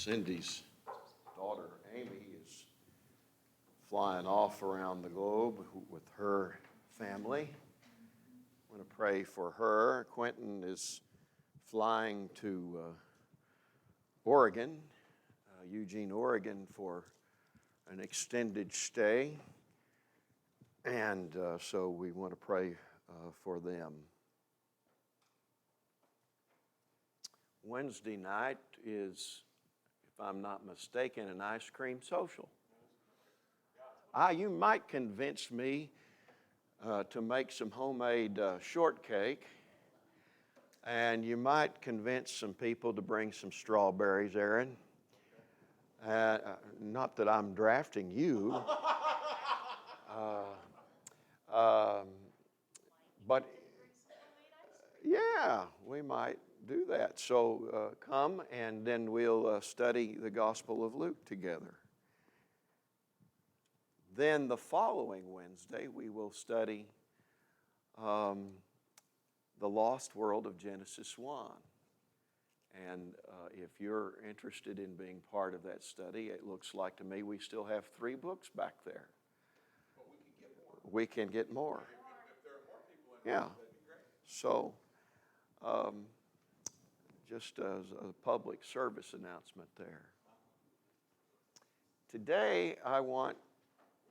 Cindy's daughter, Amy, is flying off around the globe with her family. I want to pray for her. Quentin is flying to Oregon, Eugene, Oregon, for an extended stay. And so we want to pray for them. Wednesday night is, if I'm not mistaken, an ice cream social. You might convince me to make some homemade shortcake, and you might convince some people to bring some strawberries, Aaron. Not that I'm drafting you, but yeah, we might do that. So come, and then we'll study the Gospel of Luke together. Then the following Wednesday, we will study the lost world of Genesis 1. And if you're interested in being part of that study, it looks like to me we still have 3 books back there. But we can get more. If there are more people involved, that'd be great. So, just as a public service announcement there. Today, I want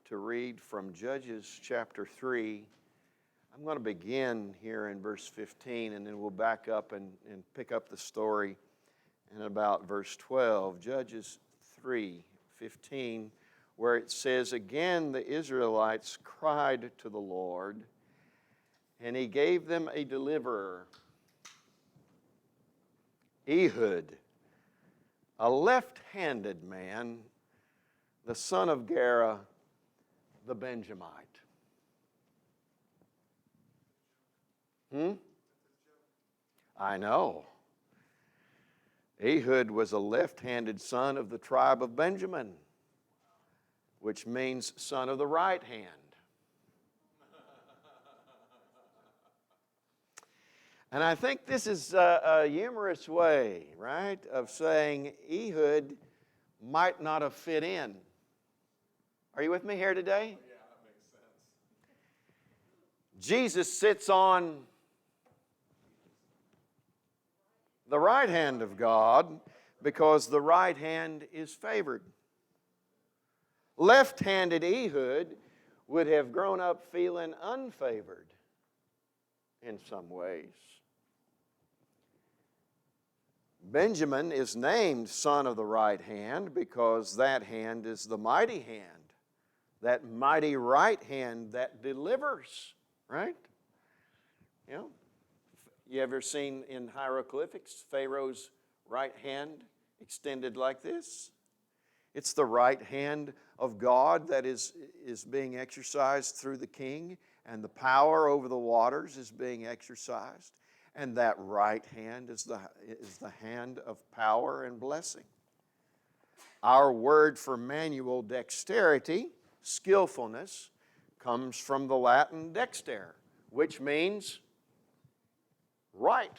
to read from Judges chapter 3. I'm going to begin here in verse 15, and then we'll back up and pick up the story in about verse 12. Judges 3:15, where it says, "Again the Israelites cried to the Lord, and he gave them a deliverer, Ehud, a left-handed man, the son of Gera, the Benjamite." I know. Ehud was a left-handed son of the tribe of Benjamin, which means son of the right hand. And I think this is a humorous way, right, of saying Ehud might not have fit in. Are you with me here today? Yeah, that makes sense. Jesus sits on the right hand of God because the right hand is favored. Left-handed Ehud would have grown up feeling unfavored in some ways. Benjamin is named son of the right hand because that hand is the mighty hand, that mighty right hand that delivers, right? You know, you ever seen in hieroglyphics Pharaoh's right hand extended like this? It's the right hand of God that is being exercised through the king, and the power over the waters is being exercised. And that right hand is the hand of power and blessing. Our word for manual dexterity, skillfulness, comes from the Latin dexter, which means right.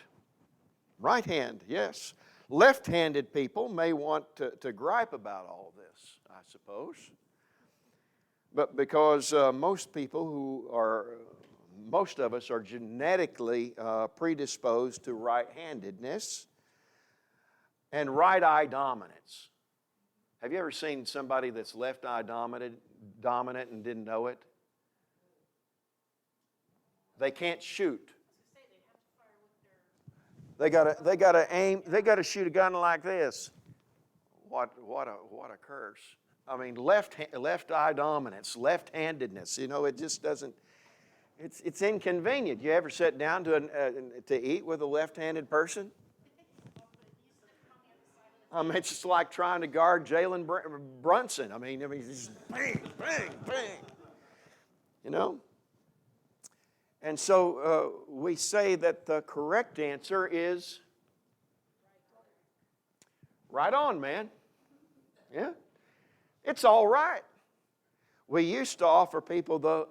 Right hand, yes. Left-handed people may want to gripe about all this, I suppose. But because most of us are genetically predisposed to right-handedness and right-eye dominance. Have you ever seen somebody that's left-eye dominant and didn't know it? They can't shoot. They gotta aim. They gotta shoot a gun like this. What a curse! I mean, left-eye dominance, left-handedness. You know, it just doesn't. It's inconvenient. You ever sit down to eat with a left-handed person? It's just like trying to guard Jalen Brunson. I mean, just bang, bang, bang. You know? And so we say that the correct answer is right on, man. Yeah? It's all right. We used to offer people the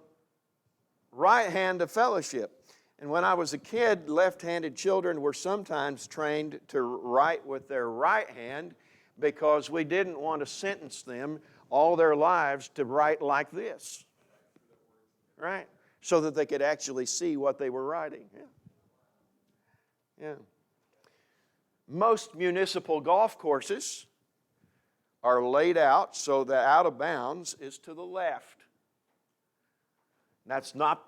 right hand of fellowship. And when I was a kid, left-handed children were sometimes trained to write with their right hand because we didn't want to sentence them all their lives to write like this, right? So that they could actually see what they were writing. Yeah. Most municipal golf courses are laid out so that out of bounds is to the left. That's not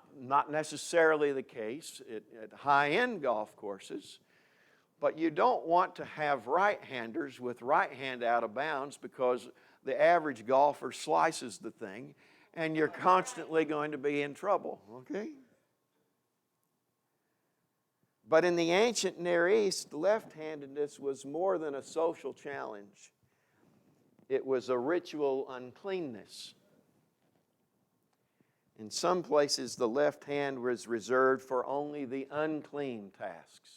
necessarily the case at high-end golf courses, but you don't want to have right-handers with right hand out of bounds because the average golfer slices the thing and you're constantly going to be in trouble, okay? But in the ancient Near East, left-handedness was more than a social challenge. It was a ritual uncleanness. In some places, the left hand was reserved for only the unclean tasks.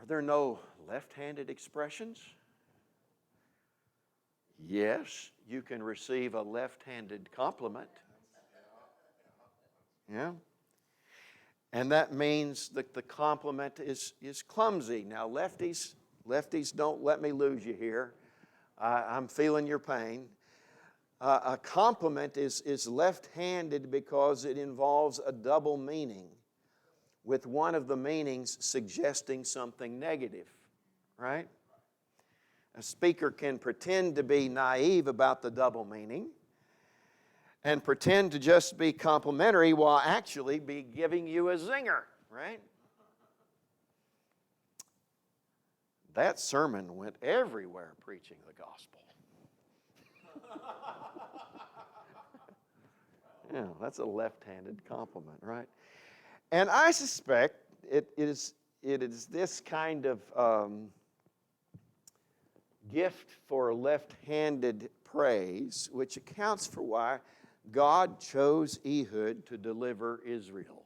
Are there no left-handed expressions? Yes, you can receive a left-handed compliment. Yeah. And that means that the compliment is clumsy. Now, lefties don't let me lose you here. I'm feeling your pain. A compliment is left-handed because it involves a double meaning, with one of the meanings suggesting something negative, right? A speaker can pretend to be naive about the double meaning and pretend to just be complimentary while actually be giving you a zinger, right? That sermon went everywhere preaching the gospel. Yeah, that's a left-handed compliment, right? And I suspect it is this kind of gift for left-handed praise which accounts for why God chose Ehud to deliver Israel.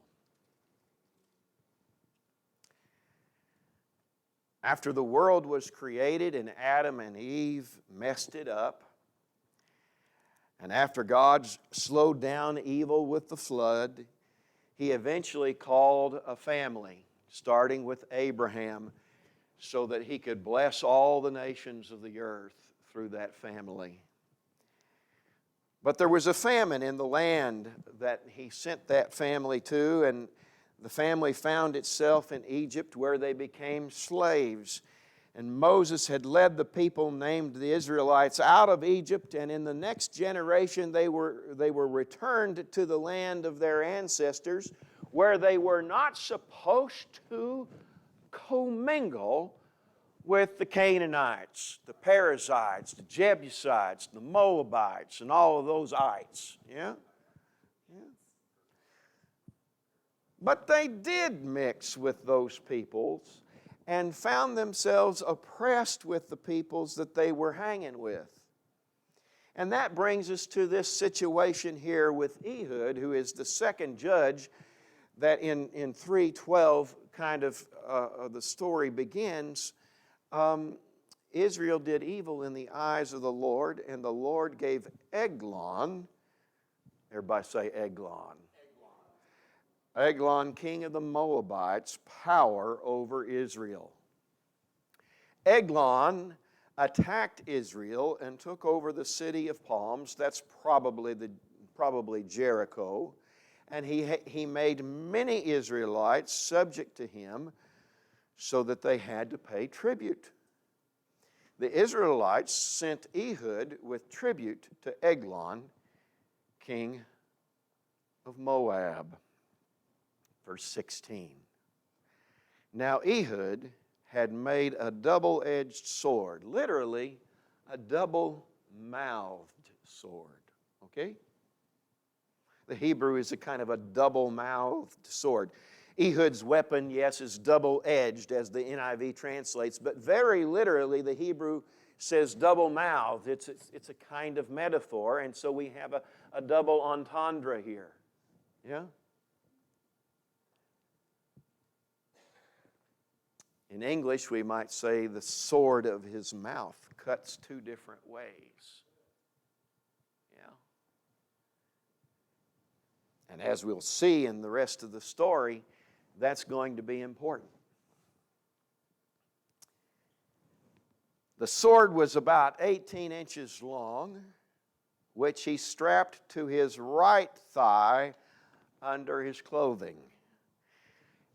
After the world was created and Adam and Eve messed it up, and after God slowed down evil with the flood, He eventually called a family, starting with Abraham, so that He could bless all the nations of the earth through that family. But there was a famine in the land that He sent that family to, and the family found itself in Egypt, where they became slaves. And Moses had led the people named the Israelites out of Egypt, and in the next generation they were returned to the land of their ancestors, where they were not supposed to commingle with the Canaanites, the Perizzites, the Jebusites, the Moabites, and all of those ites. Yeah? But they did mix with those peoples and found themselves oppressed with the peoples that they were hanging with. And that brings us to this situation here with Ehud, who is the second judge that in 3:12 kind of the story begins. Israel did evil in the eyes of the Lord, and the Lord gave Eglon, everybody say Eglon. Eglon, king of the Moabites, power over Israel. Eglon attacked Israel and took over the city of palms. That's probably Jericho. And he made many Israelites subject to him so that they had to pay tribute. The Israelites sent Ehud with tribute to Eglon, king of Moab. Verse 16. Now Ehud had made a double-edged sword, literally a double-mouthed sword. Okay? The Hebrew is a kind of a double-mouthed sword. Ehud's weapon, yes, is double-edged, as the NIV translates, but very literally the Hebrew says double-mouthed. It's a kind of metaphor, and so we have a double entendre here. Yeah? In English, we might say the sword of his mouth cuts two different ways. Yeah. And as we'll see in the rest of the story, that's going to be important. The sword was about 18 inches long, which he strapped to his right thigh under his clothing.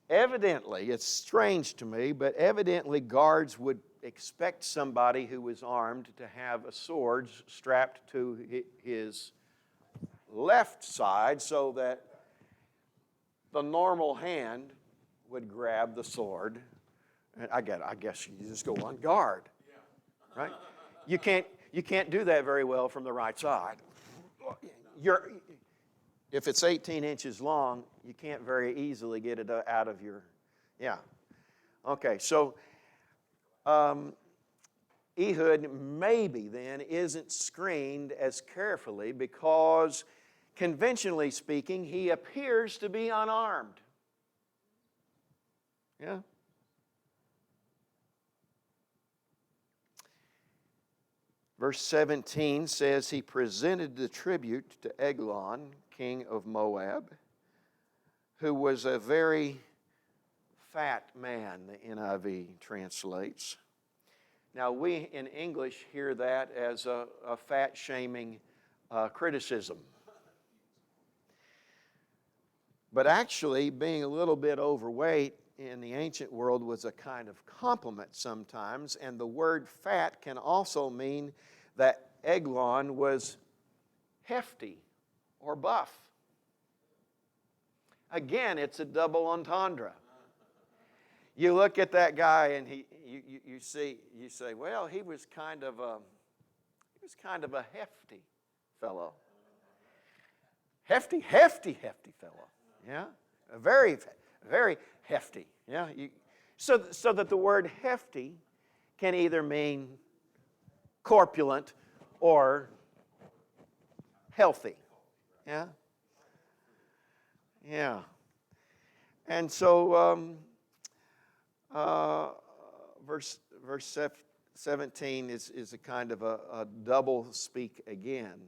Evidently, it's strange to me, but evidently guards would expect somebody who was armed to have a sword strapped to his left side so that the normal hand would grab the sword. And I guess you just go on guard, right? You can't do that very well from the right side. If it's 18 inches long, you can't very easily get it out of your, yeah. Okay, so Ehud maybe then isn't screened as carefully because, conventionally speaking, he appears to be unarmed. Yeah? Verse 17 says, he presented the tribute to Eglon, king of Moab, who was a very fat man, the NIV translates. Now, we in English hear that as a fat-shaming criticism. But actually, being a little bit overweight in the ancient world was a kind of compliment sometimes, and the word fat can also mean that Eglon was hefty or buff. Again, it's a double entendre. You look at that guy and you say, well, he was kind of a hefty fellow. Hefty fellow. Yeah? A very hefty. Yeah? So that the word hefty can either mean corpulent or healthy. Yeah? Yeah. And so verse 17 is a kind of a double speak again.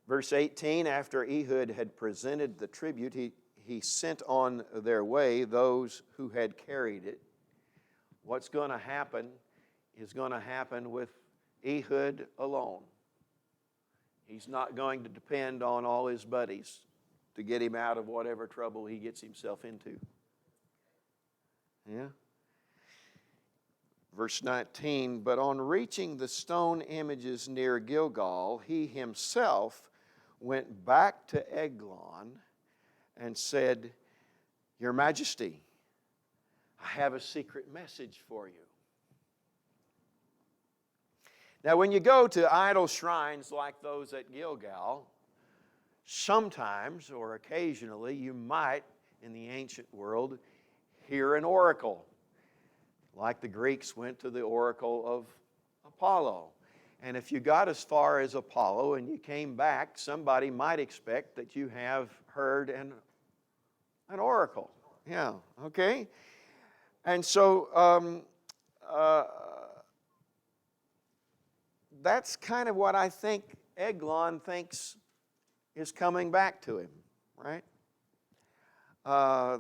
Verse 18, after Ehud had presented the tribute, he sent on their way those who had carried it. What's going to happen is going to happen with Ehud alone. He's not going to depend on all his buddies to get him out of whatever trouble he gets himself into. Yeah? Verse 19, but on reaching the stone images near Gilgal, he himself went back to Eglon and said, Your Majesty, I have a secret message for you. Now, when you go to idol shrines like those at Gilgal, sometimes or occasionally you might, in the ancient world, hear an oracle. Like the Greeks went to the oracle of Apollo. And if you got as far as Apollo and you came back, somebody might expect that you have heard an oracle. Yeah, okay? And so that's kind of what I think Eglon thinks is coming back to him, right?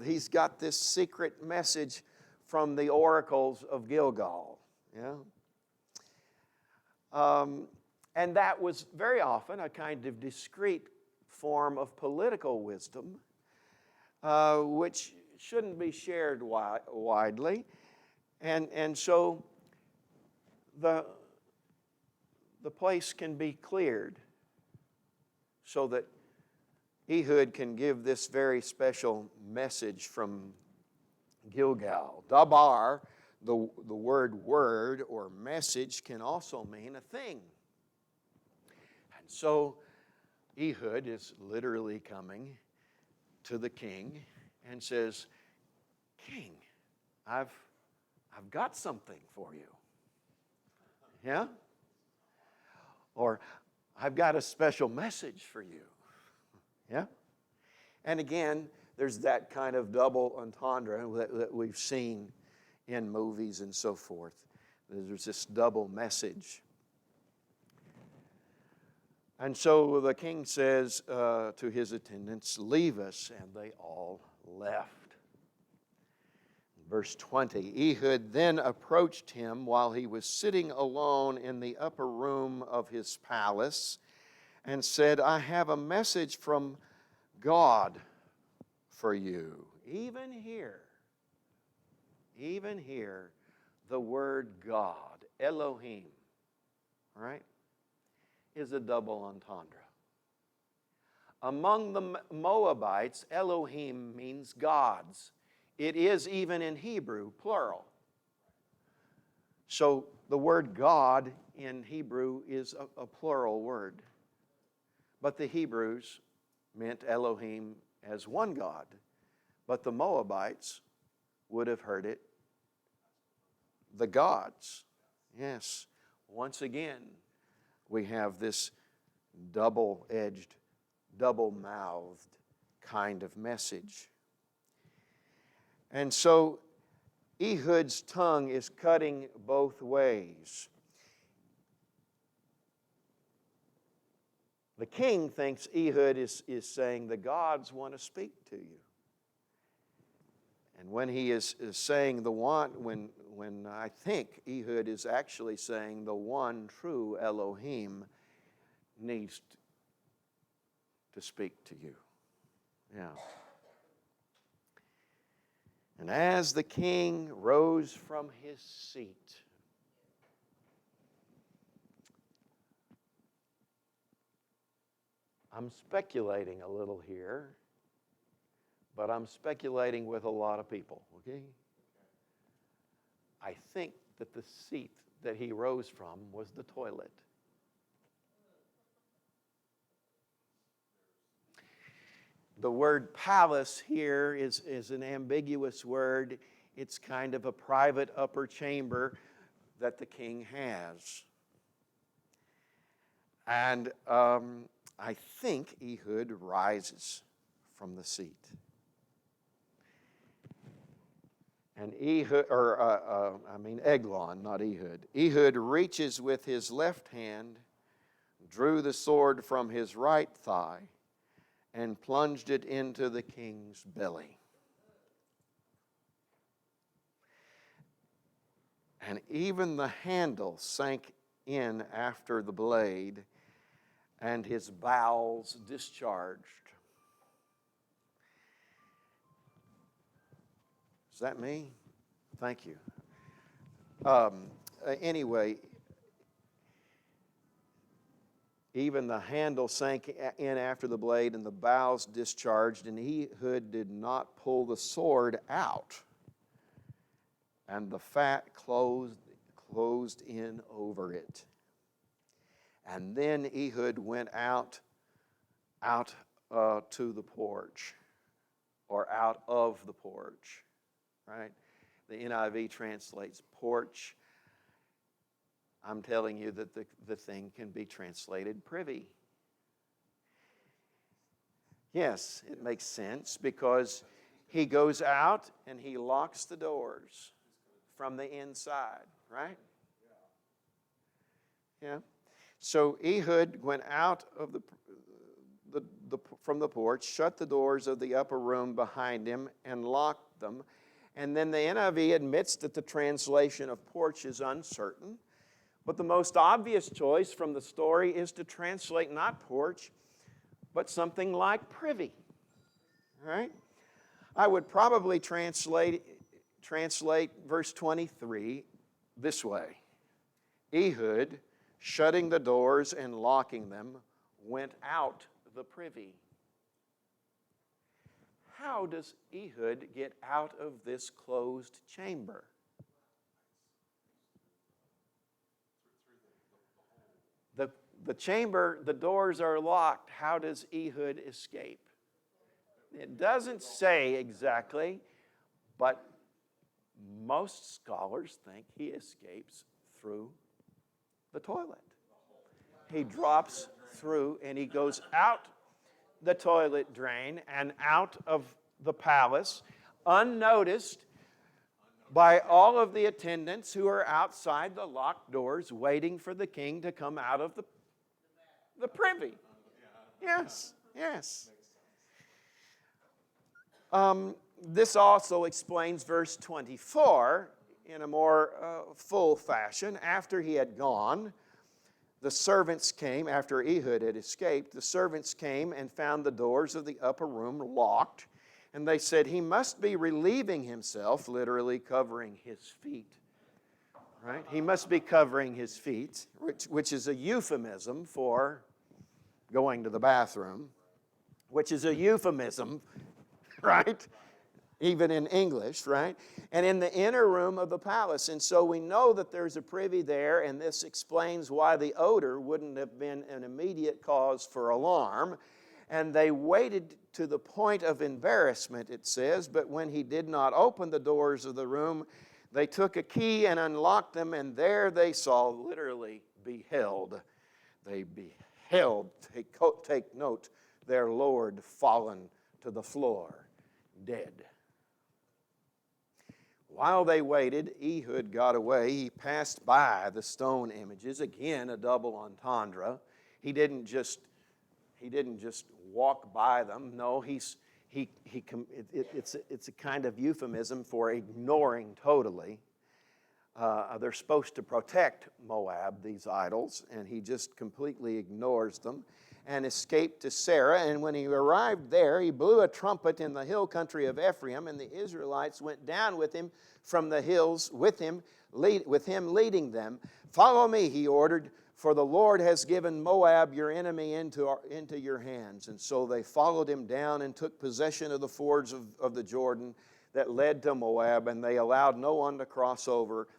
He's got this secret message from the oracles of Gilgal. Yeah? And that was very often a kind of discreet form of political wisdom, which shouldn't be shared widely. And so the place can be cleared so that Ehud can give this very special message from Gilgal. Dabar, the word or message, can also mean a thing. And so Ehud is literally coming to the king and says, King, I've got something for you. Yeah? Or, I've got a special message for you. Yeah? And again, there's that kind of double entendre that we've seen in movies and so forth. There's this double message. And so the king says to his attendants, Leave us, and they all left. Verse 20, Ehud then approached him while he was sitting alone in the upper room of his palace and said, I have a message from God for you. Even here, the word God, Elohim, right, is a double entendre. Among the Moabites, Elohim means gods. It is even in Hebrew, plural. So the word God in Hebrew is a plural word. But the Hebrews meant Elohim as one God. But the Moabites would have heard it the gods. Yes. Once again, we have this double-edged, double-mouthed kind of message. And so Ehud's tongue is cutting both ways. The king thinks Ehud is saying, the gods want to speak to you. And when he is saying the one, when I think Ehud is actually saying the one true Elohim needs to speak to you. Yeah. And as the king rose from his seat, I'm speculating a little here, but I'm speculating with a lot of people, okay? I think that the seat that he rose from was the toilet. The word palace here is an ambiguous word. It's kind of a private upper chamber that the king has. And I think Ehud rises from the seat. And Eglon, not Ehud. Ehud reaches with his left hand, drew the sword from his right thigh, and plunged it into the king's belly. And even the handle sank in after the blade, and his bowels discharged. Is that me? Thank you. Anyway, even the handle sank in after the blade, and the bowels discharged, and Ehud did not pull the sword out, and the fat closed in over it. And then Ehud went out to the porch, or out of the porch, right? The NIV translates porch. I'm telling you that the thing can be translated privy. Yes, it makes sense because he goes out and he locks the doors from the inside, right? Yeah. So Ehud went out of from the porch, shut the doors of the upper room behind him, and locked them. And then the NIV admits that the translation of porch is uncertain. But the most obvious choice from the story is to translate not porch, but something like privy. Right? I would probably translate verse 23 this way. Ehud, shutting the doors and locking them, went out the privy. How does Ehud get out of this closed chamber? The chamber, the doors are locked. How does Ehud escape? It doesn't say exactly, but most scholars think he escapes through the toilet. He drops through and he goes out the toilet drain and out of the palace unnoticed by all of the attendants who are outside the locked doors waiting for the king to come out of the privy. Yes, yes. this also explains verse 24 in a more full fashion. After he had gone, the servants came, after Ehud had escaped, the servants came and found the doors of the upper room locked. And they said, he must be relieving himself, literally covering his feet. Right? He must be covering his feet, which is a euphemism for going to the bathroom, which is a euphemism, right? Even in English, right? And in the inner room of the palace. And so we know that there's a privy there, and this explains why the odor wouldn't have been an immediate cause for alarm. And they waited to the point of embarrassment, it says, but when he did not open the doors of the room, they took a key and unlocked them, and there they saw, literally beheld. They beheld, take note, their Lord fallen to the floor, dead. While they waited, Ehud got away. He passed by the stone images. Again, a double entendre. He didn't just walk by them. No, it's a kind of euphemism for ignoring totally. They're supposed to protect Moab, these idols, and he just completely ignores them and escaped to Sarah. And when he arrived there, he blew a trumpet in the hill country of Ephraim, and the Israelites went down with him from the hills, with him leading them. Follow me, he ordered, for the Lord has given Moab, your enemy, into your hands. And so they followed him down and took possession of the fords of the Jordan that led to Moab, and they allowed no one to cross over.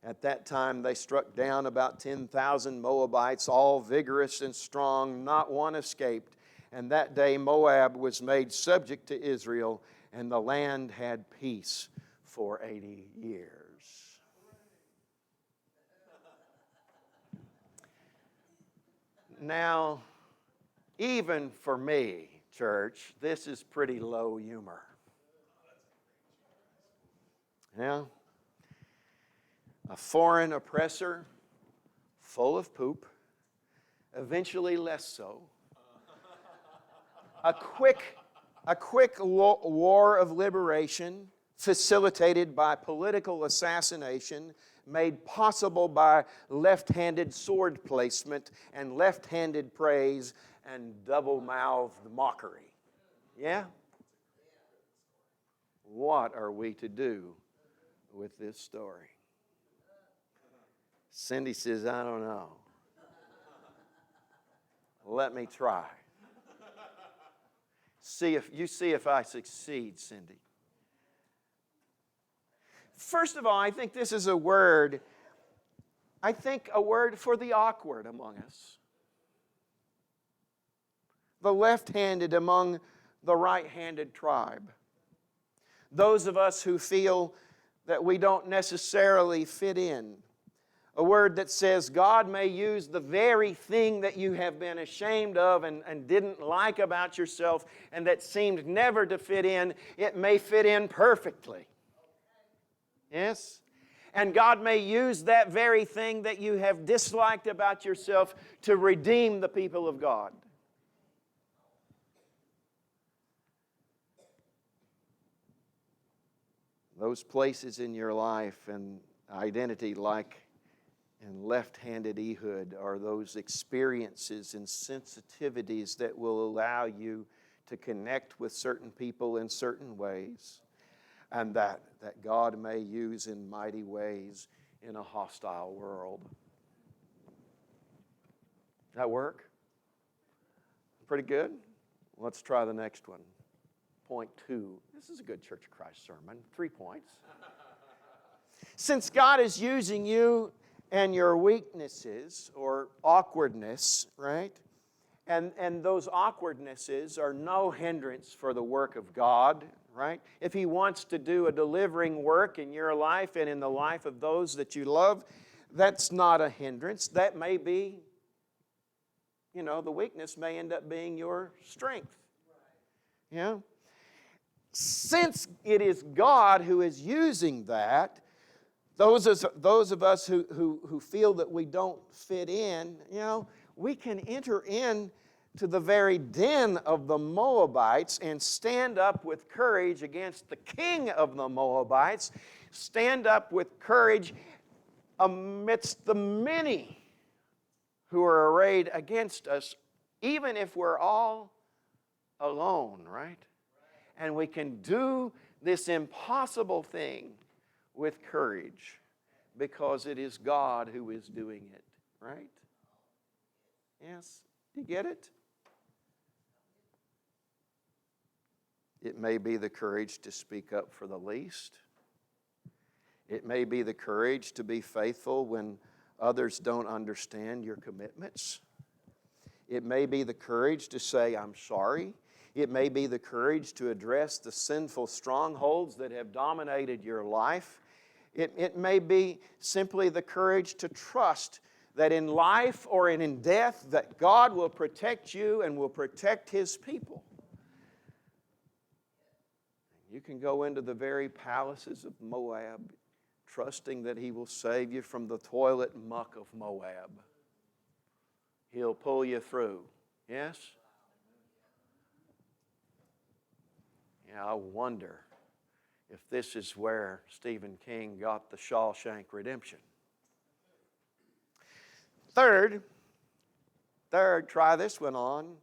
At that time they struck down about 10,000 Moabites, all vigorous and strong, not one escaped. And that day Moab was made subject to Israel, and the land had peace for 80 years. Now, even for me, church, this is pretty low humor. Yeah? A foreign oppressor, full of poop, eventually less so. A quick war of liberation facilitated by political assassination, made possible by left-handed sword placement and left-handed praise and double-mouthed mockery. Yeah? What are we to do with this story? Cindy says, I don't know. Let me try. See if I succeed, Cindy. First of all, I think this is a word for the awkward among us. The left-handed among the right-handed tribe. Those of us who feel that we don't necessarily fit in. A word that says God may use the very thing that you have been ashamed of and didn't like about yourself and that seemed never to fit in, it may fit in perfectly. Yes? And God may use that very thing that you have disliked about yourself to redeem the people of God. Those places in your life and identity like and left-handed Ehud are those experiences and sensitivities that will allow you to connect with certain people in certain ways, and that God may use in mighty ways in a hostile world. That work? Pretty good? Let's try the next one. Point 2. This is a good Church of Christ sermon. 3 points. Since God is using you and your weaknesses or awkwardness, right? And those awkwardnesses are no hindrance for the work of God, right? If He wants to do a delivering work in your life and in the life of those that you love, that's not a hindrance. That may be, the weakness may end up being your strength. Yeah? Since it is God who is using that, those of us who feel that we don't fit in, we can enter in to the very den of the Moabites and stand up with courage against the king of the Moabites, stand up with courage amidst the many who are arrayed against us, even if we're all alone, right? And we can do this impossible thing with courage because it is God who is doing it, right? Yes? Do you get it? It may be the courage to speak up for the least. It may be the courage to be faithful when others don't understand your commitments. It may be the courage to say, I'm sorry. It may be the courage to address the sinful strongholds that have dominated your life. It may be simply the courage to trust that in life or in death that God will protect you and will protect His people. You can go into the very palaces of Moab, trusting that He will save you from the toilet muck of Moab. He'll pull you through. Yes? Yeah, I wonder if this is where Stephen King got the Shawshank Redemption. Third, try this one on.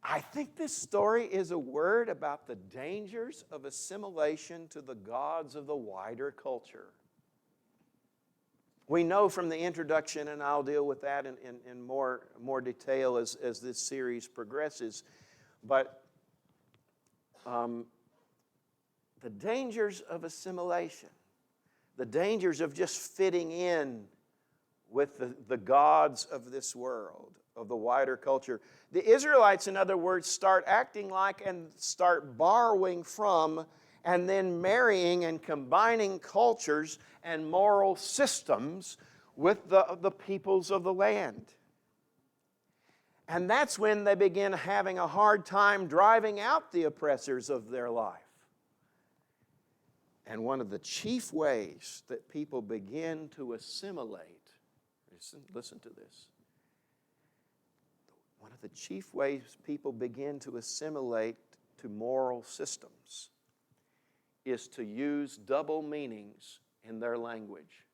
I think this story is a word about the dangers of assimilation to the gods of the wider culture. We know from the introduction, and I'll deal with that in more detail as this series progresses, but the dangers of assimilation, the dangers of just fitting in with the gods of this world, of the wider culture. The Israelites, in other words, start acting like and start borrowing from and then marrying and combining cultures and moral systems with the peoples of the land. And that's when they begin having a hard time driving out the oppressors of their life. And one of the chief ways that people begin to assimilate, listen to this. One of the chief ways people begin to assimilate to moral systems is to use double meanings in their language.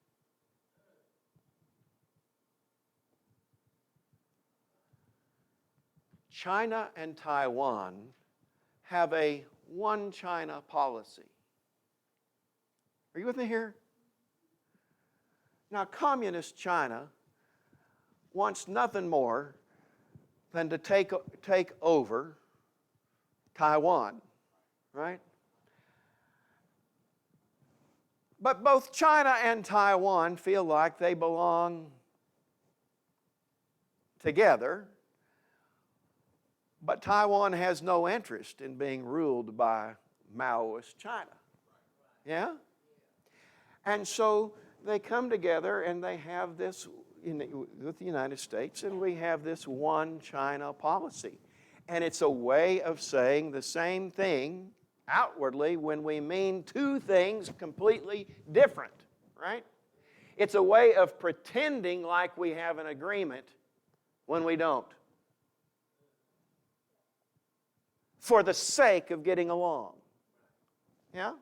China and Taiwan have a one China policy. Are you with me here? Now, communist China wants nothing more than to take over Taiwan, right? But both China and Taiwan feel like they belong together, but Taiwan has no interest in being ruled by Maoist China. Yeah? And so they come together and they have this with the United States, and we have this one China policy. And it's a way of saying the same thing outwardly when we mean two things completely different, right? It's a way of pretending like we have an agreement when we don't, for the sake of getting along. Yeah?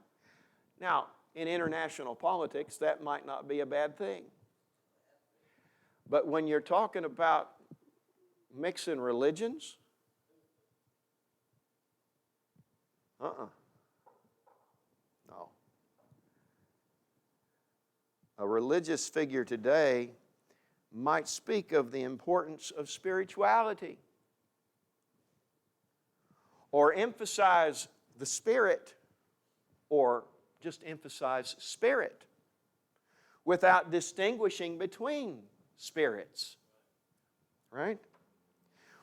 Now, in international politics, that might not be a bad thing. But when you're talking about mixing religions, no. A religious figure today might speak of the importance of spirituality or emphasize the Spirit or just emphasize spirit without distinguishing between spirits, right?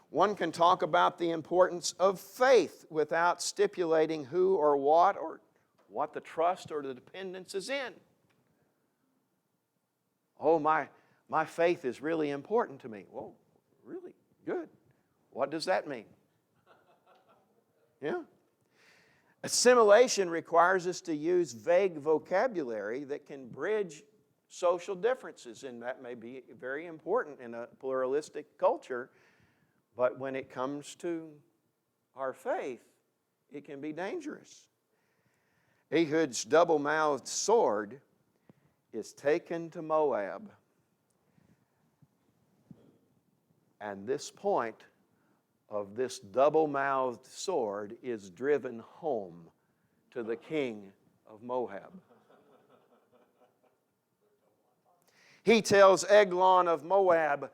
One can talk about the importance of faith without stipulating who or what the trust or the dependence is in. Oh, my faith is really important to me. Well, really? Good. What does that mean? Yeah. Assimilation requires us to use vague vocabulary that can bridge social differences, and that may be very important in a pluralistic culture But when it comes to our faith, it can be dangerous. Ehud's double-mouthed sword is taken to Moab. And this point of this double-mouthed sword is driven home to the king of Moab. He tells Eglon of Moab,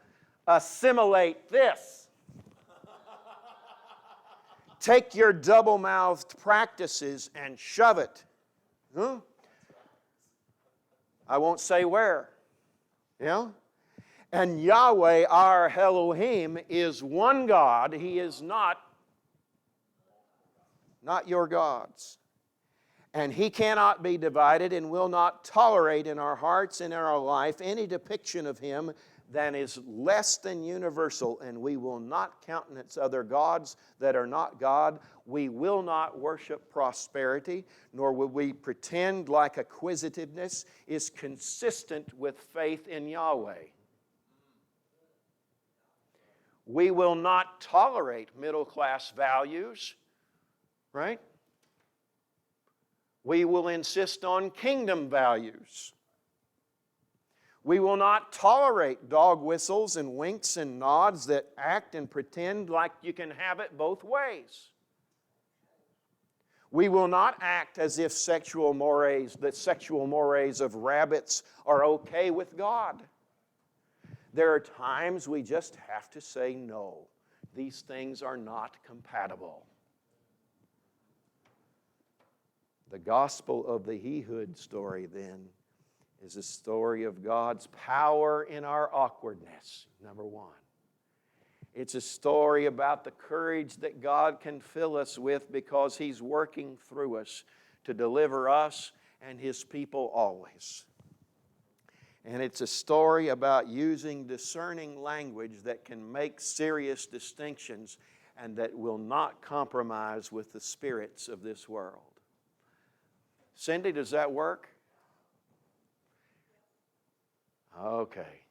assimilate this. Take your double-mouthed practices and shove it. Huh? I won't say where. Yeah? And Yahweh, our Elohim, is one God. He is not your gods. And He cannot be divided and will not tolerate in our hearts and in our life any depiction of Him that is less than universal. And we will not countenance other gods that are not God. We will not worship prosperity, nor will we pretend like acquisitiveness is consistent with faith in Yahweh. We will not tolerate middle-class values, right? We will insist on kingdom values. We will not tolerate dog whistles and winks and nods that act and pretend like you can have it both ways. We will not act as if the sexual mores of rabbits are okay with God. There are times we just have to say no. These things are not compatible. The gospel of the Ehud story, then, is a story of God's power in our awkwardness, number one. It's a story about the courage that God can fill us with because He's working through us to deliver us and His people always. And it's a story about using discerning language that can make serious distinctions and that will not compromise with the spirits of this world. Cindy, does that work? Okay.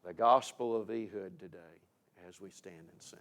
The gospel of Ehud today as we stand and sing.